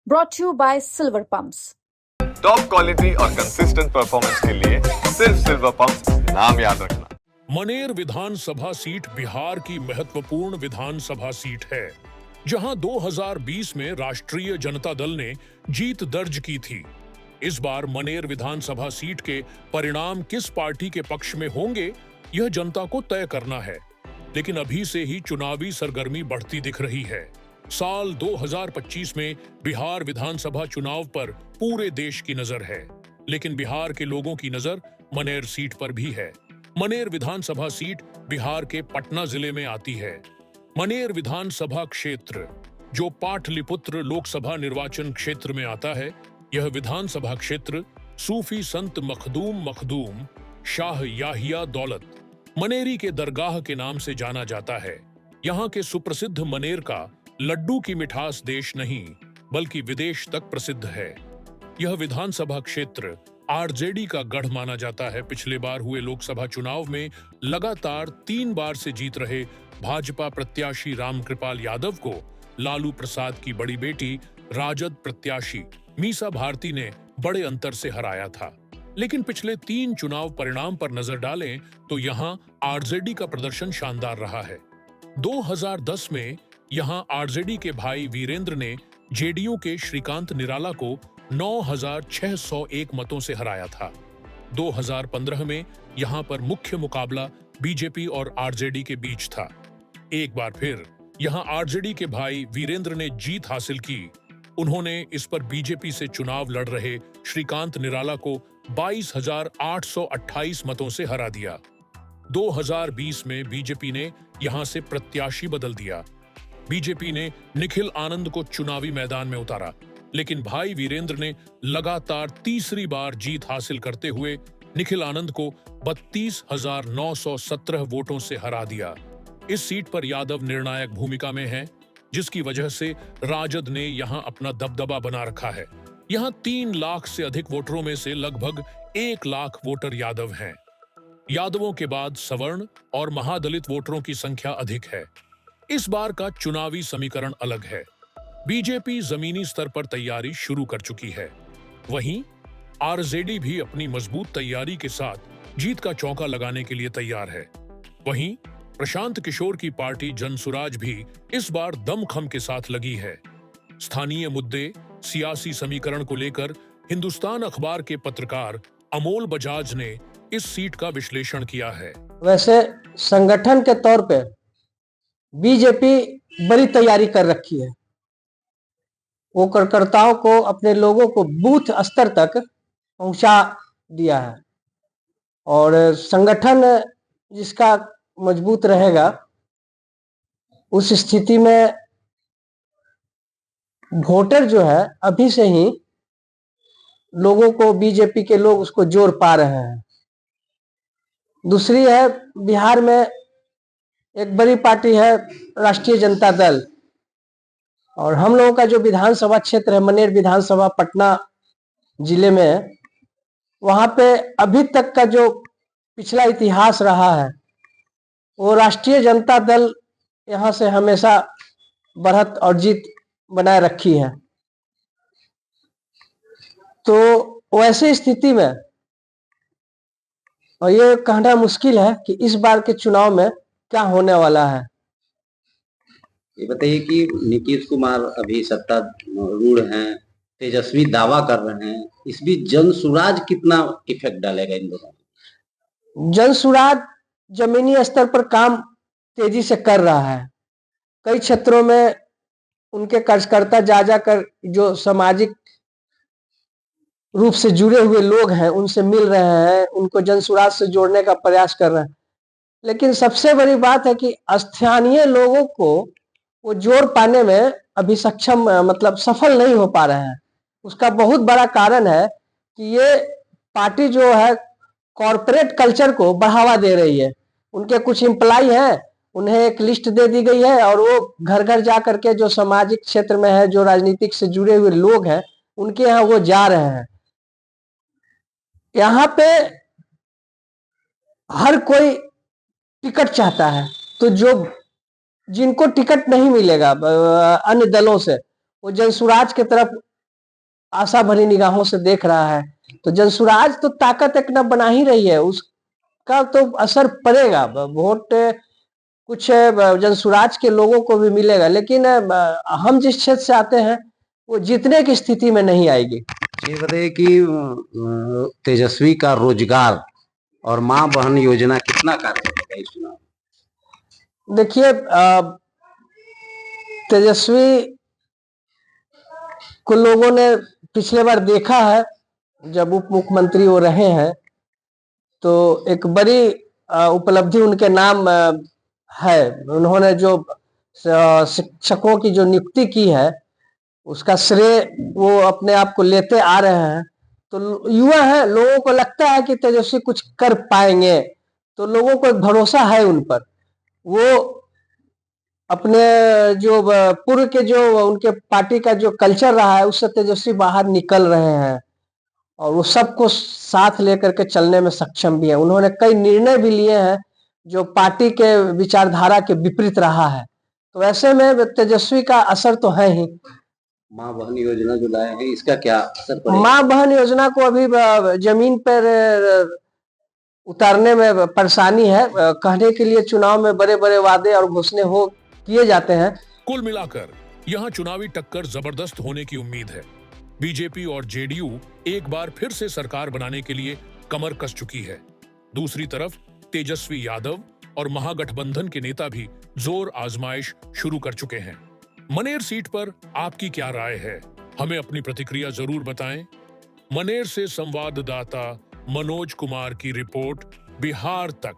brought to you by Silver Pumps. Top quality और consistent performance के लिए सिर्फ सिल्वर पंप नाम याद रखना। मनेर विधानसभा सीट बिहार की महत्वपूर्ण विधानसभा सीट है, जहां 2020 में राष्ट्रीय जनता दल ने जीत दर्ज की थी। इस बार मनेर विधानसभा सीट के परिणाम किस पार्टी के पक्ष में होंगे, यह जनता को तय करना है। लेकिन अभी से ही चुनावी सरगर्मी बढ़ती दिख रही है। साल 2025 में बिहार विधानसभा चुनाव पर पूरे देश की नजर है, लेकिन बिहार के लोगों की नजर मनेर सीट पर भी है। मनेर विधानसभा सीट बिहार के पटना जिले में आती है। मनेर विधानसभा क्षेत्र, जो पाटलिपुत्र लोकसभा निर्वाचन क्षेत्र में आता है, यह विधानसभा क्षेत्र सूफी संत मखदूम शाह याहिया दौलत मनेरी के दरगाह के नाम से जाना जाता है। यहाँ के सुप्रसिद्ध मनेर का लड्डू की मिठास देश नहीं बल्कि विदेश तक प्रसिद्ध है। यह विधानसभा क्षेत्र आरजेडी का गढ़ माना जाता है। पिछले बार हुए लोकसभा चुनाव में लगातार 3 बार से जीत रहे भाजपा प्रत्याशी रामकृपाल यादव को लालू प्रसाद की बड़ी बेटी राजद प्रत्याशी मीसा भारती ने बड़े अंतर से हराया था। लेकिन पिछले 3 चुनाव परिणाम पर नजर डालें तो यहाँ आरजेडी का प्रदर्शन शानदार रहा है। 2010 में यहाँ आरजेडी के भाई वीरेंद्र ने जेडीयू के श्रीकांत निराला को 9,601 मतों से हराया था। 2015 में यहाँ पर मुख्य मुकाबला बीजेपी और आरजेडी के बीच था। एक बार फिर यहाँ आरजेडी के भाई वीरेंद्र ने जीत हासिल की। उन्होंने इस पर बीजेपी से चुनाव लड़ रहे श्रीकांत निराला को 22,828 मतों से हरा दिया। 2020 में बीजेपी ने यहां से प्रत्याशी बदल दिया। बीजेपी ने निखिल आनंद को चुनावी मैदान में उतारा, लेकिन भाई वीरेंद्र ने लगातार तीसरी बार जीत हासिल करते हुए निखिल आनंद को 32,917 वोटों से हरा दिया। इस सीट पर यादव निर्णायक भूमिका में हैं, जिसकी वजह से राजद ने यहां अपना दबदबा बना रखा है। यहां 3 लाख से अधिक वोटरों में से लगभग 1 लाख वोटर यादव हैं। यादवों के बाद सवर्ण और महादलित वोटरों की संख्या अधिक है। इस बार का चुनावी समीकरण अलग है। बीजेपी जमीनी स्तर पर तैयारी शुरू कर चुकी है, वहीं आरजेडी भी अपनी मजबूत तैयारी के साथ जीत का चौका लगाने के लिए तैयार है। वहीं प्रशांत किशोर की पार्टी जनसुराज भी इस बार दमखम के साथ लगी है। स्थानीय मुद्दे, सियासी समीकरण को लेकर हिंदुस्तान अखबार के पत्रकार अमोल बजाज ने इस सीट का विश्लेषण किया है। वैसे संगठन के तौर पे बीजेपी बड़ी तैयारी कर रखी है। वो कार्यकर्ताओं को, अपने लोगों को बूथ स्तर तक पहुंचा दिया है, और संगठन जिसका मजबूत रहेगा, उस स्थिति में वोटर जो है अभी से ही लोगों को, बीजेपी के लोग उसको जोड़ पा रहे हैं। दूसरी है, बिहार में एक बड़ी पार्टी है राष्ट्रीय जनता दल, और हम लोगों का जो विधानसभा क्षेत्र है मनेर विधानसभा पटना जिले में, वहां पे अभी तक का जो पिछला इतिहास रहा है, वो राष्ट्रीय जनता दल यहां से हमेशा बढ़त और जीत बनाए रखी है। तो वैसे स्थिति में, और ये कहना मुश्किल है कि इस बार के चुनाव में क्या होने वाला है। ये बताइए कि नीतीश कुमार अभी सत्तारूढ़ हैं, तेजस्वी दावा कर रहे हैं, इस बीच जनसुराज कितना इफेक्ट डालेगा इन दोनों? जनसुराज जमीनी स्तर पर काम तेजी से कर रहा है। कई क्षेत्रों में उनके कार्यकर्ता जा जाकर जो सामाजिक रूप से जुड़े हुए लोग हैं उनसे मिल रहे हैं, उनको जनसुराज से जोड़ने का प्रयास कर रहे हैं। लेकिन सबसे बड़ी बात है कि स्थानीय लोगों को वो जोड़ पाने में अभी सक्षम, मतलब सफल नहीं हो पा रहे हैं। उसका बहुत बड़ा कारण है कि ये पार्टी जो है कॉरपोरेट कल्चर को बढ़ावा दे रही है। उनके कुछ एम्प्लॉय हैं, उन्हें एक लिस्ट दे दी गई है, और वो घर घर जा करके जो सामाजिक क्षेत्र में है, जो राजनीतिक से जुड़े हुए लोग हैं, उनके यहाँ वो जा रहे हैं। यहाँ पे हर कोई टिकट चाहता है, तो जो जिनको टिकट नहीं मिलेगा अन्य दलों से, वो जनसुराज की तरफ आशा भरी निगाहों से देख रहा है। तो जनसुराज तो ताकत एक न बना ही रही है, उसका तो असर पड़ेगा, वोट कुछ जनसुराज के लोगों को भी मिलेगा, लेकिन हम जिस क्षेत्र से आते हैं वो जीतने की स्थिति में नहीं आएगी। ये बताइए कि तेजस्वी का रोजगार और माँ बहन योजना कितना कार्य करेगा इस चुनाव में? देखिए, तेजस्वी को लोगों ने पिछले बार देखा है, जब उप मुख्यमंत्री वो रहे हैं, तो एक बड़ी उपलब्धि उनके नाम है। उन्होंने जो शिक्षकों की जो नियुक्ति की है, उसका श्रेय वो अपने आप को लेते आ रहे हैं। तो युवा हैं, लोगों को लगता है कि तेजस्वी कुछ कर पाएंगे, तो लोगों को एक भरोसा है उन पर। वो अपने जो पूर्व के जो उनके पार्टी का जो कल्चर रहा है, उससे तेजस्वी बाहर निकल रहे हैं और वो सबको साथ लेकर के चलने में सक्षम भी है। उन्होंने कई निर्णय भी लिए हैं जो पार्टी के विचारधारा के विपरीत रहा है। तो ऐसे में तेजस्वी का असर तो है ही। माँ बहन योजना जो लाए हैं, इसका क्या असर पड़ेगा? माँ बहन योजना को अभी जमीन पर उतारने में परेशानी है। कहने के लिए चुनाव में बड़े बड़े वादे और घोषणे किए जाते हैं। कुल मिलाकर यहाँ चुनावी टक्कर जबरदस्त होने की उम्मीद है। बीजेपी और जेडीयू एक बार फिर से सरकार बनाने के लिए कमर कस चुकी है। दूसरी तरफ तेजस्वी यादव और महागठबंधन के नेता भी जोर आजमाइश शुरू कर चुके हैं। मनेर सीट पर आपकी क्या राय है? हमें अपनी प्रतिक्रिया जरूर बताएं। मनेर से संवाददाता मनोज कुमार की रिपोर्ट, बिहार तक।